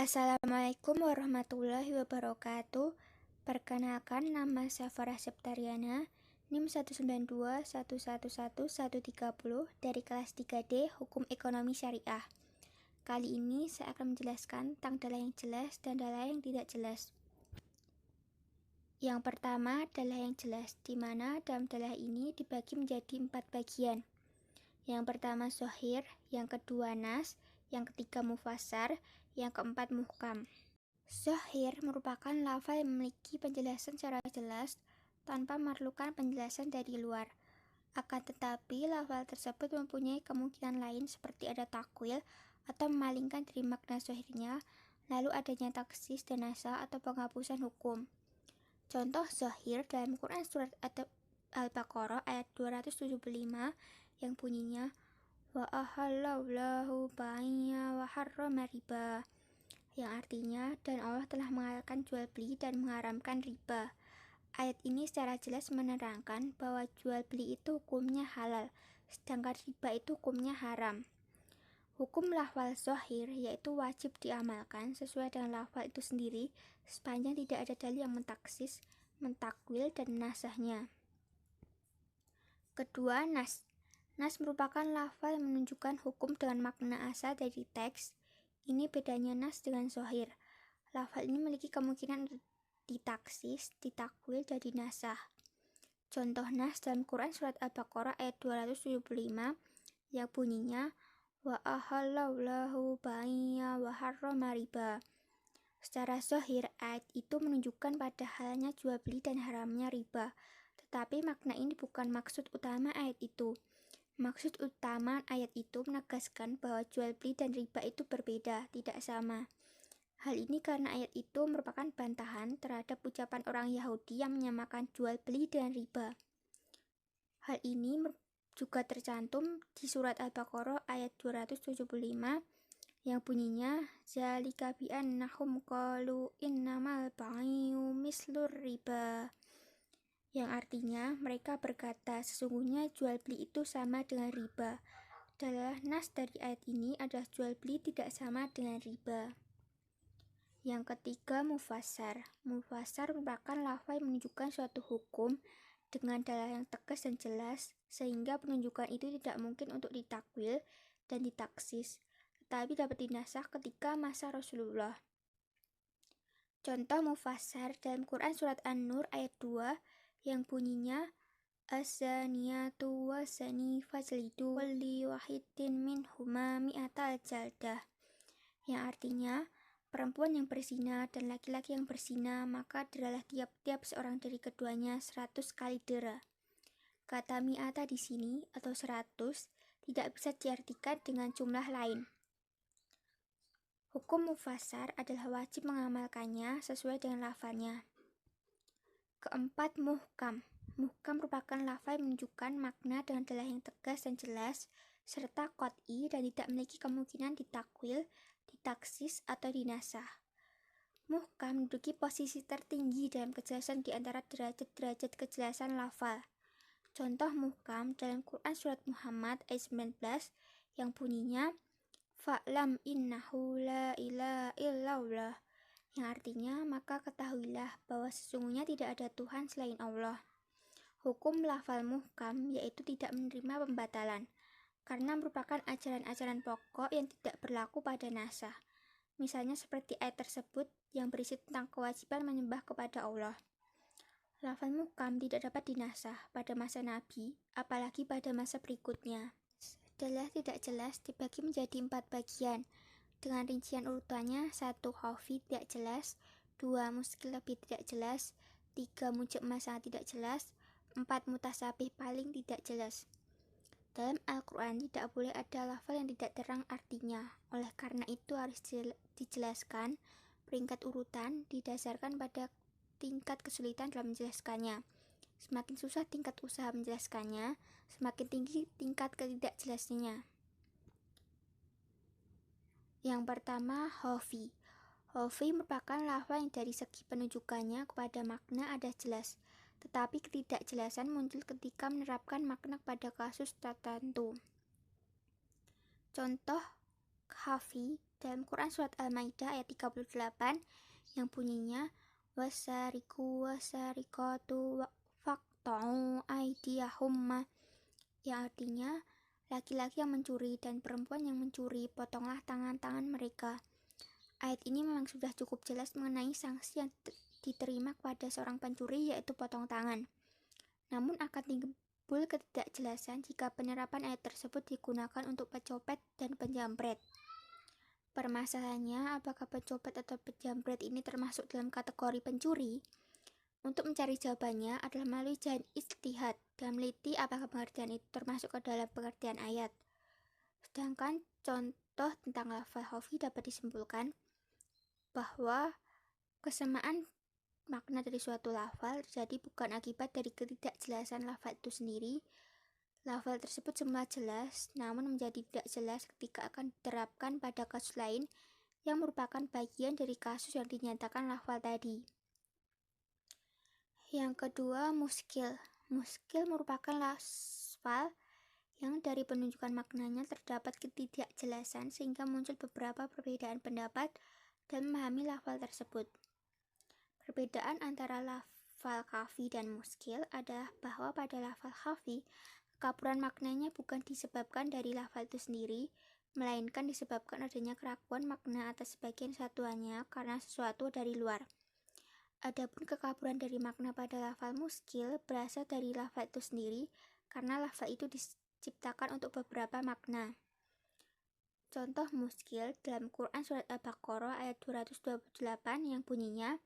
Assalamualaikum warahmatullahi wabarakatuh. Perkenalkan, nama saya Farah Septariana, NIM 192111130 dari kelas 3D Hukum Ekonomi Syariah. Kali ini saya akan menjelaskan tentang dalah yang jelas dan dalah yang tidak jelas. Yang pertama, dalah yang jelas, di mana dalam dalah ini dibagi menjadi 4 bagian. Yang pertama zohir, yang kedua nas, yang ketiga mufassar, yang keempat muhkam. Zohir merupakan lafal yang memiliki penjelasan secara jelas tanpa memerlukan penjelasan dari luar. Akan tetapi, lafal tersebut mempunyai kemungkinan lain seperti ada takwil atau memalingkan dari makna zohirnya, lalu adanya taksis dan nasakh atau penghapusan hukum. Contoh zohir dalam Quran surat Al-Baqarah ayat 275 yang bunyinya wa ahallallahu bai'a wa harrama riba, yang artinya dan Allah telah menghalalkan jual beli dan mengharamkan riba. Ayat ini secara jelas menerangkan bahwa jual beli itu hukumnya halal, sedangkan riba itu hukumnya haram. Hukum lafal zohir yaitu wajib diamalkan sesuai dengan lafal itu sendiri sepanjang tidak ada dalil yang mentaksis, mentakwil, dan nasahnya. Kedua, nas. Nas merupakan lafal yang menunjukkan hukum dengan makna asal dari teks. Ini bedanya nas dengan zohir. Lafal ini memiliki kemungkinan ditaksis, ditakwil, dan dinasah. Contoh nas dalam Quran surat Al-Baqarah ayat 275 yang bunyinya wa ahallallahu bai'a wa harrama riba. Secara zohir, ayat itu menunjukkan pada halnya jual beli dan haramnya riba. Tetapi makna ini bukan maksud utama ayat itu. Maksud utama ayat itu menegaskan bahwa jual beli dan riba itu berbeda, tidak sama. Hal ini karena ayat itu merupakan bantahan terhadap ucapan orang Yahudi yang menyamakan jual beli dengan riba. Hal ini juga tercantum di surat Al-Baqarah ayat 275 yang bunyinya zalika bi annahum qalu innamal bai'u mislur riba, yang artinya mereka berkata sesungguhnya jual beli itu sama dengan riba. Dalah nas dari ayat ini adalah jual beli tidak sama dengan riba. Yang ketiga, mufassar. Mufassar merupakan lafal yang menunjukkan suatu hukum dengan dalah yang tegas dan jelas, sehingga penunjukan itu tidak mungkin untuk ditakwil dan ditaksis, tetapi dapat dinasakh ketika masa Rasulullah. Contoh mufassar dalam Quran surat An-Nur ayat 2 yang bunyinya az-zaniyatu waz-zani fajlidu kulli wahidin minhuma mi'atal jaldah, yang artinya perempuan yang berzina dan laki-laki yang berzina maka deralah tiap-tiap seorang dari keduanya 100 kali dera. Kata mi'ata di sini atau 100 tidak bisa diartikan dengan jumlah lain. Hukum mufassar adalah wajib mengamalkannya sesuai dengan lafalnya. Keempat, muhkam. Muhkam merupakan lafal yang menunjukkan makna dengan dalah yang tegas dan jelas, serta qat'i dan tidak memiliki kemungkinan ditakwil, ditaksis, atau dinasah. Muhkam menduduki posisi tertinggi dalam kejelasan di antara derajat-derajat kejelasan lafal. Contoh muhkam dalam Quran surat Muhammad ayat 19 yang bunyinya fa'lam innahu la ilaha illallah, yang artinya maka ketahuilah bahwa sesungguhnya tidak ada Tuhan selain Allah. Hukum lafal muhkam yaitu tidak menerima pembatalan karena merupakan ajaran-ajaran pokok yang tidak berlaku pada nasakh. Misalnya seperti ayat tersebut yang berisi tentang kewajiban menyembah kepada Allah. Lafal muhkam tidak dapat dinasakh pada masa Nabi, apalagi pada masa berikutnya. Dalah tidak jelas dibagi menjadi 4 bagian dengan rincian urutannya: 1. khafi tidak jelas, 2. muskil lebih tidak jelas, 3. mujmal sangat tidak jelas, 4. mutasabih paling tidak jelas. Dalam Al-Quran tidak boleh ada lafal yang tidak terang artinya. Oleh karena itu harus dijelaskan peringkat urutan didasarkan pada tingkat kesulitan dalam menjelaskannya. Semakin susah tingkat usaha menjelaskannya, semakin tinggi tingkat ketidakjelasnya. Yang pertama, khafi. Khafi merupakan lafal yang dari segi penunjukannya kepada makna ada jelas, tetapi ketidakjelasan muncul ketika menerapkan makna pada kasus tertentu. Contoh khafi dalam Quran surat Al-Maidah ayat 38 yang bunyinya wasariku wasariqatu faqta'u aydiyahumma, yang artinya laki-laki yang mencuri dan perempuan yang mencuri, potonglah tangan-tangan mereka. Ayat ini memang sudah cukup jelas mengenai sanksi yang diterima kepada seorang pencuri, yaitu potong tangan. Namun akan timbul ketidakjelasan jika penerapan ayat tersebut digunakan untuk pencopet dan penjamret. Permasalahannya, apakah pencopet atau penjamret ini termasuk dalam kategori pencuri? Untuk mencari jawabannya adalah melalui jalan ijtihad dan meneliti apakah pengertian itu termasuk ke dalam pengertian ayat. Sedangkan contoh tentang lafal khafi dapat disimpulkan bahwa kesamaan makna dari suatu lafal terjadi bukan akibat dari ketidakjelasan lafal itu sendiri. Lafal tersebut semula jelas, namun menjadi tidak jelas ketika akan diterapkan pada kasus lain yang merupakan bagian dari kasus yang dinyatakan lafal tadi. Yang kedua, muskil. Muskil merupakan lafal yang dari penunjukan maknanya terdapat ketidakjelasan sehingga muncul beberapa perbedaan pendapat dalam memahami lafal tersebut. Perbedaan antara lafal khafi dan muskil adalah bahwa pada lafal khafi, kekaburan maknanya bukan disebabkan dari lafal itu sendiri, melainkan disebabkan adanya keraguan makna atas sebagian satuannya karena sesuatu dari luar. Adapun kekaburan dari makna pada lafal muskil berasal dari lafal itu sendiri karena lafal itu diciptakan untuk beberapa makna. Contoh muskil dalam Quran surat Al-Baqarah ayat 228 yang bunyinya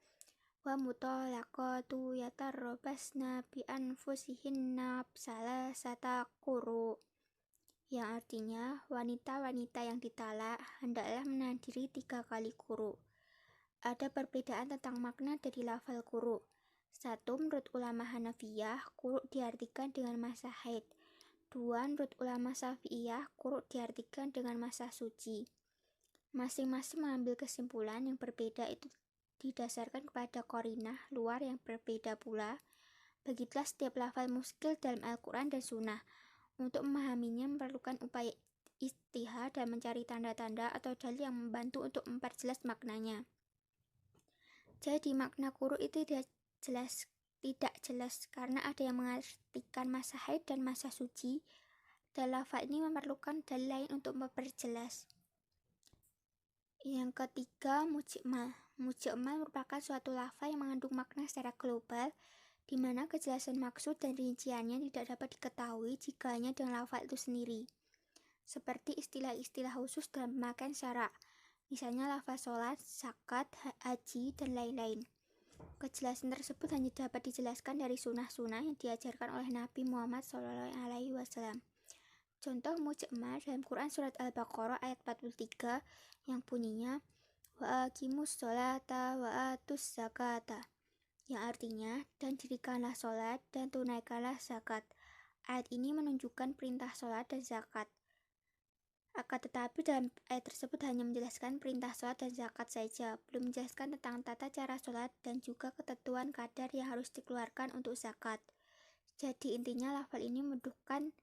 wa mutallaqatu yatarrabbasna bi anfusihinna salasata quru, yang artinya wanita-wanita yang ditalak hendaklah menahan diri 3 kali quru. Ada perbedaan tentang makna dari lafal quru. Satu, menurut ulama Hanafiyah, quru diartikan dengan masa haid. Dua, menurut ulama Syafi'iyah, quru diartikan dengan masa suci. Masing-masing mengambil kesimpulan yang berbeda itu didasarkan kepada qarinah luar yang berbeda pula. Begitulah setiap lafal muskil dalam Al-Quran dan Sunnah. Untuk memahaminya memerlukan upaya ijtihad dan mencari tanda-tanda atau dalil yang membantu untuk memperjelas maknanya. Jadi makna quru itu tidak jelas karena ada yang mengartikan masa haid dan masa suci, dan lafal ini memerlukan dalil lain untuk memperjelas. Yang ketiga, mujmal. Mujmal merupakan suatu lafal yang mengandung makna secara global, di mana kejelasan maksud dan rinciannya tidak dapat diketahui jika hanya dengan lafal itu sendiri. Seperti istilah-istilah khusus dalam pemakaian syara, misalnya lafal sholat, zakat, haji, dan lain-lain. Kejelasan tersebut hanya dapat dijelaskan dari sunnah-sunnah yang diajarkan oleh Nabi Muhammad SAW. Contoh mujmal dalam Quran surat Al-Baqarah ayat 43 yang bunyinya wa aqimus sholata wa atus zakata, yang artinya dan dirikanlah sholat dan tunaikanlah zakat. Ayat ini menunjukkan perintah sholat dan zakat. Akan tetapi dalam ayat tersebut hanya menjelaskan perintah sholat dan zakat saja, belum menjelaskan tentang tata cara sholat dan juga ketentuan kadar yang harus dikeluarkan untuk zakat. Jadi intinya lafal ini membutuhkan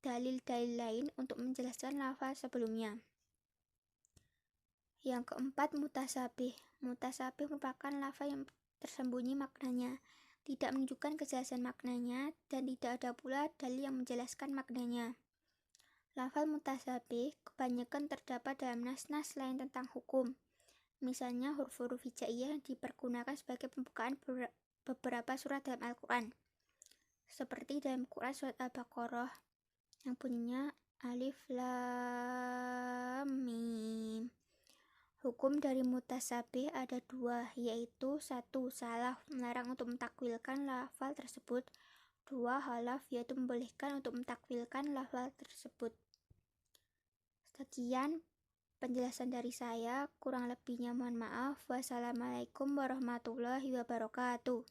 dalil-dalil lain untuk menjelaskan lafal sebelumnya. Yang keempat, mutasabih. Mutasabih merupakan lafal yang tersembunyi maknanya, tidak menunjukkan kejelasan maknanya, dan tidak ada pula dalil yang menjelaskan maknanya. Lafal mutasabih kebanyakan terdapat dalam nas-nas lain tentang hukum. Misalnya huruf-huruf hijaiyah yang dipergunakan sebagai pembukaan beberapa surat dalam Al-Quran. Seperti dalam Quran surat Al-Baqarah yang bunyinya alif lam mim. Hukum dari mutasabih ada dua, yaitu satu, salah melarang untuk mentakwilkan lafal tersebut. Dua, halaf yaitu membolehkan untuk mentakwilkan lafal tersebut. Sekian penjelasan dari saya, kurang lebihnya mohon maaf. Wassalamualaikum warahmatullahi wabarakatuh.